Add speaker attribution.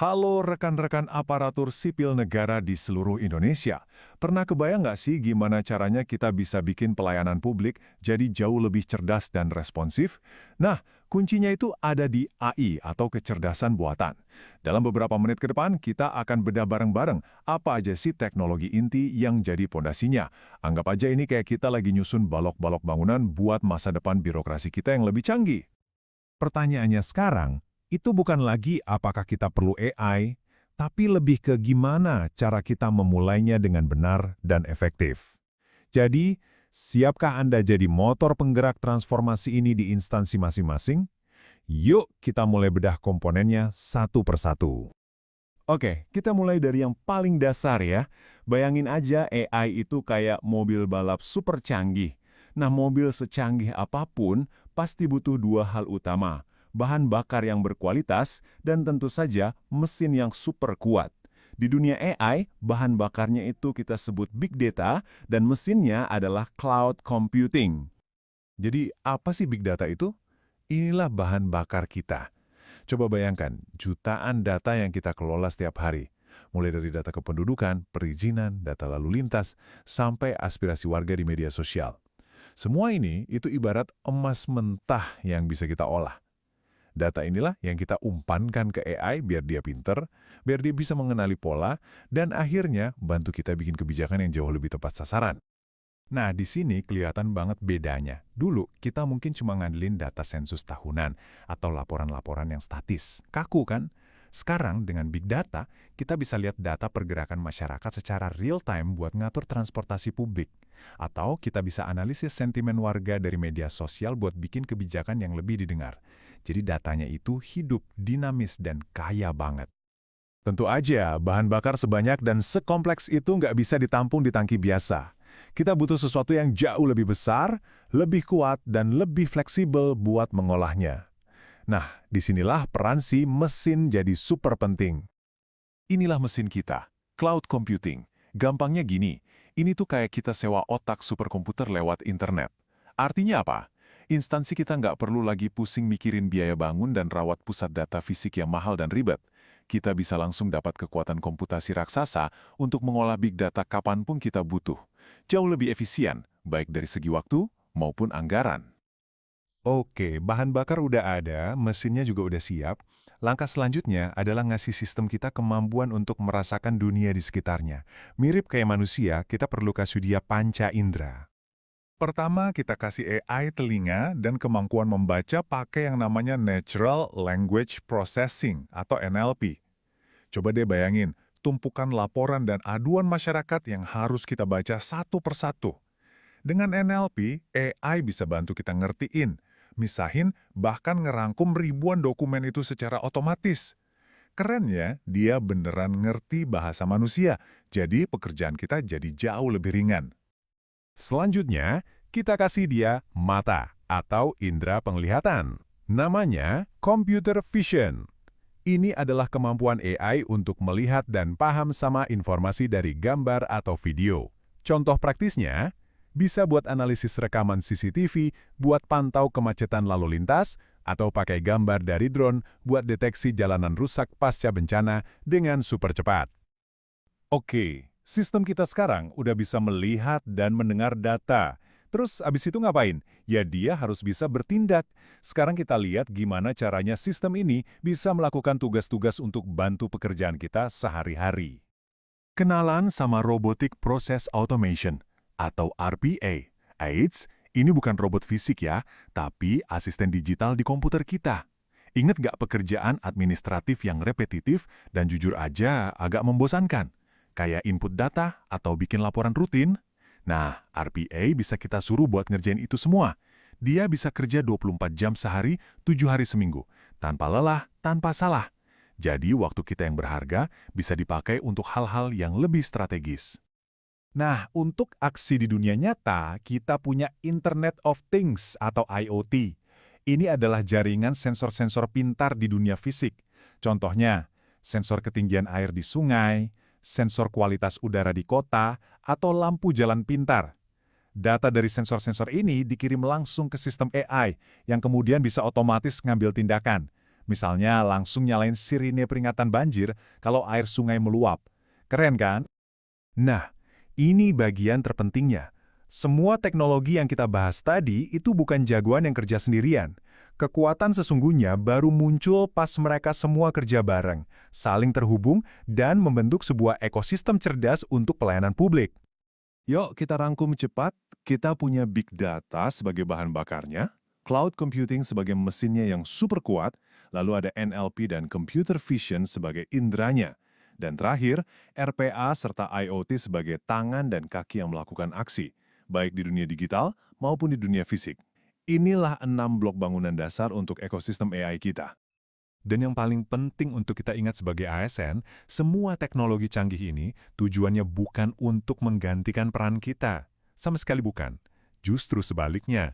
Speaker 1: Halo rekan-rekan aparatur sipil negara di seluruh Indonesia. Pernah kebayang nggak sih gimana caranya kita bisa bikin pelayanan publik jadi jauh lebih cerdas dan responsif? Nah, kuncinya itu ada di AI atau kecerdasan buatan. Dalam beberapa menit ke depan, kita akan bedah bareng-bareng apa aja sih teknologi inti yang jadi pondasinya. Anggap aja ini kayak kita lagi nyusun balok-balok bangunan buat masa depan birokrasi kita yang lebih canggih.
Speaker 2: Pertanyaannya sekarang, itu bukan lagi apakah kita perlu AI, tapi lebih ke gimana cara kita memulainya dengan benar dan efektif. Jadi, siapkah Anda jadi motor penggerak transformasi ini di instansi masing-masing? Yuk kita mulai bedah komponennya satu persatu.
Speaker 1: Oke, kita mulai dari yang paling dasar ya. Bayangin aja AI itu kayak mobil balap super canggih. Nah, mobil secanggih apapun pasti butuh dua hal utama. Bahan bakar yang berkualitas dan tentu saja mesin yang super kuat. Di dunia AI, bahan bakarnya itu kita sebut big data dan mesinnya adalah cloud computing.
Speaker 2: Jadi, apa sih big data itu? Inilah bahan bakar kita. Coba bayangkan, jutaan data yang kita kelola setiap hari. Mulai dari data kependudukan, perizinan, data lalu lintas, sampai aspirasi warga di media sosial. Semua ini itu ibarat emas mentah yang bisa kita olah. Data inilah yang kita umpankan ke AI biar dia pinter, biar dia bisa mengenali pola, dan akhirnya bantu kita bikin kebijakan yang jauh lebih tepat sasaran.
Speaker 1: Nah, di sini kelihatan banget bedanya. Dulu, kita mungkin cuma ngandelin data sensus tahunan atau laporan-laporan yang statis. Kaku kan? Sekarang, dengan big data, kita bisa lihat data pergerakan masyarakat secara real-time buat ngatur transportasi publik. Atau kita bisa analisis sentimen warga dari media sosial buat bikin kebijakan yang lebih didengar. Jadi datanya itu hidup, dinamis, dan kaya banget.
Speaker 2: Tentu aja, bahan bakar sebanyak dan sekompleks itu nggak bisa ditampung di tangki biasa. Kita butuh sesuatu yang jauh lebih besar, lebih kuat, dan lebih fleksibel buat mengolahnya. Nah, disinilah peran si mesin jadi super penting.
Speaker 1: Inilah mesin kita, cloud computing. Gampangnya gini, ini tuh kayak kita sewa otak superkomputer lewat internet. Artinya apa? Instansi kita nggak perlu lagi pusing mikirin biaya bangun dan rawat pusat data fisik yang mahal dan ribet. Kita bisa langsung dapat kekuatan komputasi raksasa untuk mengolah big data kapanpun kita butuh. Jauh lebih efisien, baik dari segi waktu maupun anggaran.
Speaker 2: Oke, bahan bakar udah ada, mesinnya juga udah siap. Langkah selanjutnya adalah ngasih sistem kita kemampuan untuk merasakan dunia di sekitarnya. Mirip kayak manusia, kita perlu kasih dia panca indera.
Speaker 1: Pertama, kita kasih AI telinga dan kemampuan membaca pakai yang namanya Natural Language Processing atau NLP. Coba deh bayangin, tumpukan laporan dan aduan masyarakat yang harus kita baca satu persatu. Dengan NLP, AI bisa bantu kita ngertiin, misahin, bahkan ngerangkum ribuan dokumen itu secara otomatis. Keren ya, dia beneran ngerti bahasa manusia, jadi pekerjaan kita jadi jauh lebih ringan.
Speaker 2: Selanjutnya, kita kasih dia mata atau indera penglihatan. Namanya computer vision. Ini adalah kemampuan AI untuk melihat dan paham sama informasi dari gambar atau video. Contoh praktisnya, bisa buat analisis rekaman CCTV, buat pantau kemacetan lalu lintas, atau pakai gambar dari drone buat deteksi jalanan rusak pasca bencana dengan super cepat.
Speaker 1: Oke, sistem kita sekarang udah bisa melihat dan mendengar data. Terus abis itu ngapain? Ya dia harus bisa bertindak. Sekarang kita lihat gimana caranya sistem ini bisa melakukan tugas-tugas untuk bantu pekerjaan kita sehari-hari. Kenalan sama Robotic Process Automation atau RPA. Eits, ini bukan robot fisik ya, tapi asisten digital di komputer kita. Ingat nggak pekerjaan administratif yang repetitif dan jujur aja agak membosankan? Kayak input data atau bikin laporan rutin? Nah, RPA bisa kita suruh buat ngerjain itu semua. Dia bisa kerja 24 jam sehari, 7 hari seminggu. Tanpa lelah, tanpa salah. Jadi, waktu kita yang berharga bisa dipakai untuk hal-hal yang lebih strategis.
Speaker 2: Nah, untuk aksi di dunia nyata, kita punya Internet of Things atau IoT. Ini adalah jaringan sensor-sensor pintar di dunia fisik. Contohnya, sensor ketinggian air di sungai, sensor kualitas udara di kota, atau lampu jalan pintar. Data dari sensor-sensor ini dikirim langsung ke sistem AI yang kemudian bisa otomatis ngambil tindakan.
Speaker 1: Misalnya langsung nyalain sirine peringatan banjir kalau air sungai meluap. Keren kan?
Speaker 2: Nah, ini bagian terpentingnya. Semua teknologi yang kita bahas tadi itu bukan jagoan yang kerja sendirian. Kekuatan sesungguhnya baru muncul pas mereka semua kerja bareng, saling terhubung, dan membentuk sebuah ekosistem cerdas untuk pelayanan publik. Yuk kita rangkum cepat, kita punya big data sebagai bahan bakarnya, cloud computing sebagai mesinnya yang super kuat, lalu ada NLP dan computer vision sebagai indranya, dan terakhir, RPA serta IoT sebagai tangan dan kaki yang melakukan aksi, baik di dunia digital maupun di dunia fisik. Inilah 6 blok bangunan dasar untuk ekosistem AI kita.
Speaker 1: Dan yang paling penting untuk kita ingat sebagai ASN, semua teknologi canggih ini tujuannya bukan untuk menggantikan peran kita. Sama sekali bukan. Justru sebaliknya.